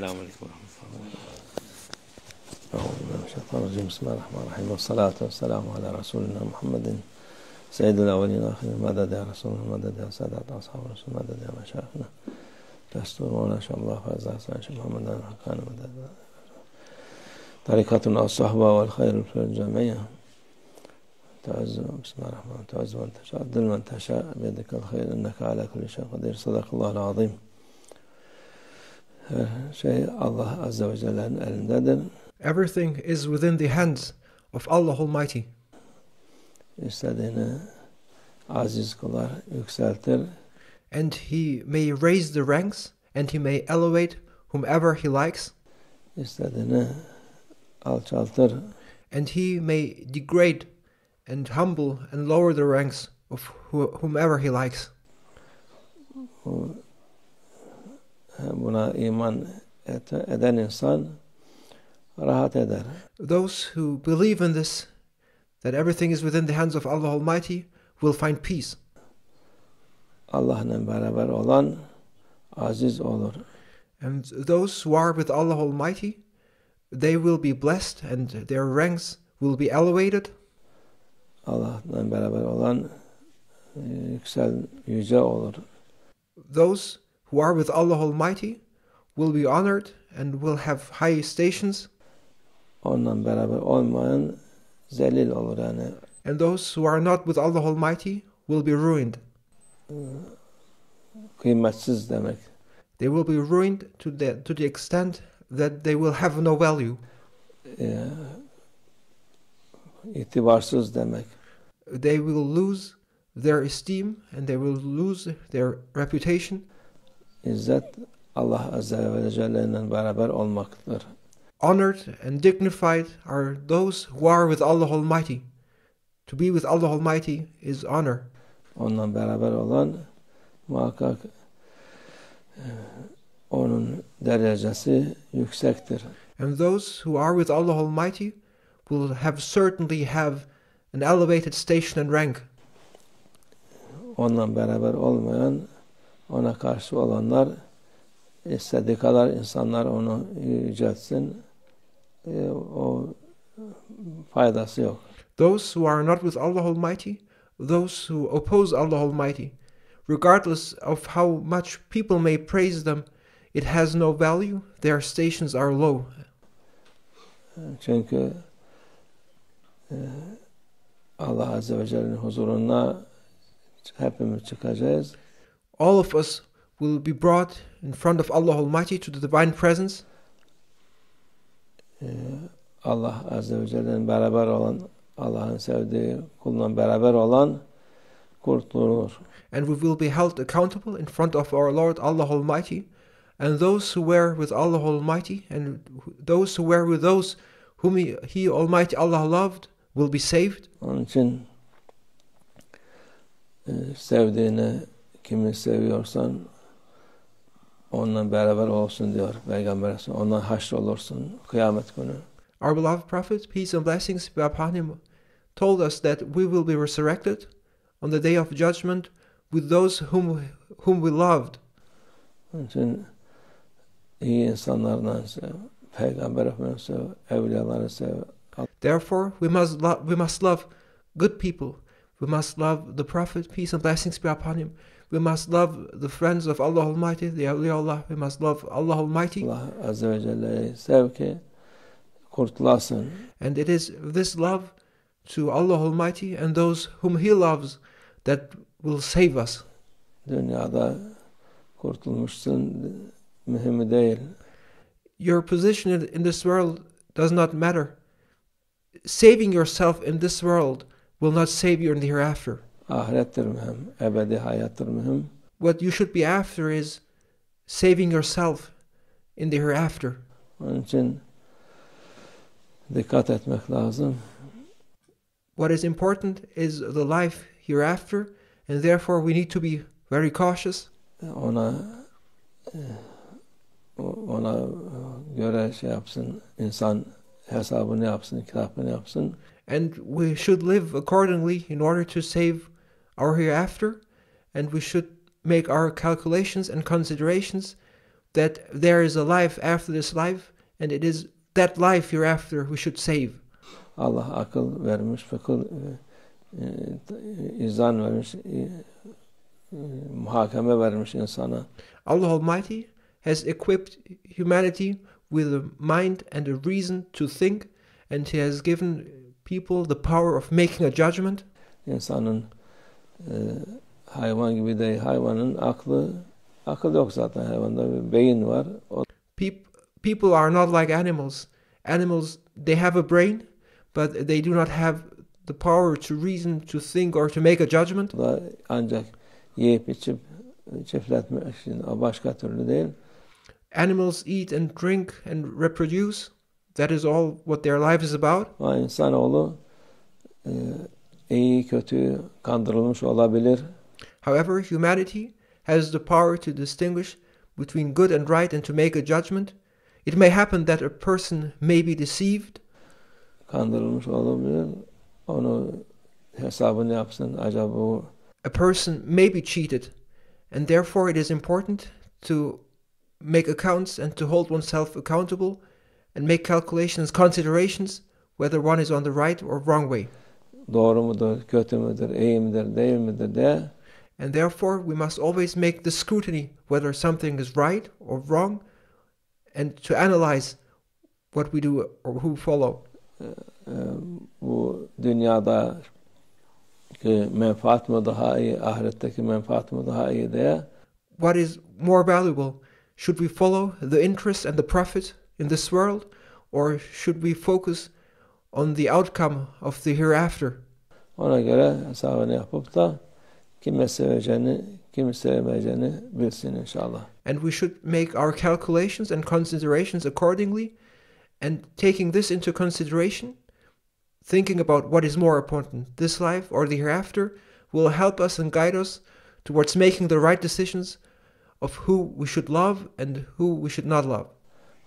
Selamun Aleyküm ve Rahmetullah. Euzubillahimineşşeytanirracim. Bismillahirrahmanirrahim. Ve salatu ve selamu ala Resulina Muhammedin. Seyyidil evvelin ahirin. Meded ya Resulullah. Meded ya Sadat Ashab-ı Resul. Meded ya Meşâhına. Destur ve neşallah ve ezzâsen Muhammeden Hakkani meded. Tarikatun as-sahba vel hayrul fil cemiyye. Bismillahirrahmanirrahim. Teazzu ve teşaddil men teşâ biyedikel hayr inneke ala kulli şeyin kadir. Sadakallahul azim. Her şey Allah Azze ve Celle'nin elindedir. Everything is within the hands of Allah Almighty. İstediğini aziz kılar, yükseltir. And He may raise the ranks and He may elevate whomever He likes. İstediğini alçaltır. And He may degrade and humble and lower the ranks of whomever He likes. Buna iman eden insan rahat eder. Those who believe in this, that everything is within the hands of Allah Almighty, will find peace. Allah'la beraber olan aziz olur. And those who are with Allah Almighty, they will be blessed and their ranks will be elevated. Allah'la beraber olan yüce olur. Those who are with Allah Almighty will be honored and will have high stations. Onunla beraber olmayan zelil olur yani. And those who are not with Allah Almighty will be ruined. Kıymetsiz demek. They will be ruined to the extent that they will have no value. İtibarsız demek. They will lose their esteem and they will lose their reputation. İzzet Allah Azze ve Celle'yle beraber olmaktır. Honored and dignified are those who are with Allah Almighty. To be with Allah Almighty is honor. Onunla beraber olan muhakkak onun derecesi yüksektir. And those who are with Allah Almighty will certainly have an elevated station and rank. Onunla beraber olmayan, ona karşı olanlar istediği kadar insanlar onu yüceltsin, o faydası yok. Those who are not with Allah Almighty, those who oppose Allah Almighty, regardless of how much people may praise them, it has no value. Their stations are low. Çünkü Allah Azze ve Celle'nin huzuruna hepimiz çıkacağız. All of us will be brought in front of Allah Almighty to the divine presence. Allah Azze ve Celle'nin beraber olan, Allah'ın sevdiği kulla beraber olan kurtulur. And we will be held accountable in front of our Lord Allah Almighty. And those who were with Allah Almighty and those who were with those whom He Almighty Allah loved will be saved. Onun için sevdiğini kimi seviyorsan onunla beraber olsun diyor Peygamber. Onunla haşr olursun kıyamet günü. Our beloved Prophet, peace and blessings be upon him, told us that we will be resurrected on the day of judgment with those whom we loved. Onun için iyi insanlarla sev, Peygamber Efendimiz'i sev, evliyaları sev. Therefore, we must love good people. We must love the Prophet, peace and blessings be upon him. We must love the friends of Allah Almighty, the awliyaullah. We must love Allah Almighty. Allah Azze ve Celle'yi sev ki kurtulasın. And it is this love to Allah Almighty and those whom He loves that will save us. Dünyada kurtulmuşsun mühim değil. Your position in this world does not matter. Saving yourself in this world will not save you in the hereafter. Ahirettir mühim, ebedi hayattır mühim. What you should be after is saving yourself in the hereafter. Onun için dikkat etmek lazım. What is important is the life hereafter, and therefore we need to be very cautious. Ona göre şey yapsın, insan hesabını yapsın, kitabını yapsın. And we should live accordingly in order to save our hereafter, and we should make our calculations and considerations that there is a life after this life, and it is that life hereafter we should save. Allah akıl vermiş, fikir, izan vermiş, muhakeme vermiş insana. Allah Almighty has equipped humanity with a mind and a reason to think, and He has given people the power of making a judgment. İnsanın hayvan gibi değil, hayvanın akıl yok zaten, hayvanda bir beyin var. People are not like animals. Animals, they have a brain, but they do not have the power to reason, to think, or to make a judgment. Da ancak yiyip içip çiftletmek için, başka türlü değil. Animals eat and drink and reproduce. That is all what their life is about. Ama insanoğlu iyi kötü kandırılmış olabilir. However, humanity has the power to distinguish between good and right and to make a judgment. It may happen that a person may be deceived. Kandırılmış olabilir. Onu hesabını yapsın. Acaba bu A person may be cheated, and therefore it is important to make accounts and to hold oneself accountable and make calculations, considerations, whether one is on the right or wrong way. doğru mudur, kötü müdür, iyi midir, değil midir diye. And therefore we must always make the scrutiny whether something is right or wrong, and to analyze what we do or who follow. Bu dünyada menfaat mı daha iyi, ahiretteki menfaat mı daha iyi diye. What is more valuable? Should we follow the interest and the profit in this world, or should we focus on the outcome of the hereafter? Ona göre hesabını yapıp da kimi seveceğini, kimi sevmeyeceğini bilsin inşallah. And we should make our calculations and considerations accordingly, and taking this into consideration, thinking about what is more important, this life or the hereafter, will help us and guide us towards making the right decisions of who we should love and who we should not love.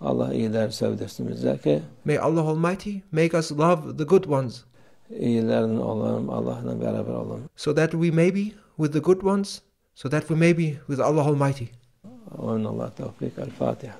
Allah iyiler sevdirsin bize ki May Allah Almighty make us love the good ones, iyilerin olalım, Allah'la beraber olalım. so that we may be with the good ones, so that we may be with Allah Almighty. Amin. Allah tevfik. El Fatiha.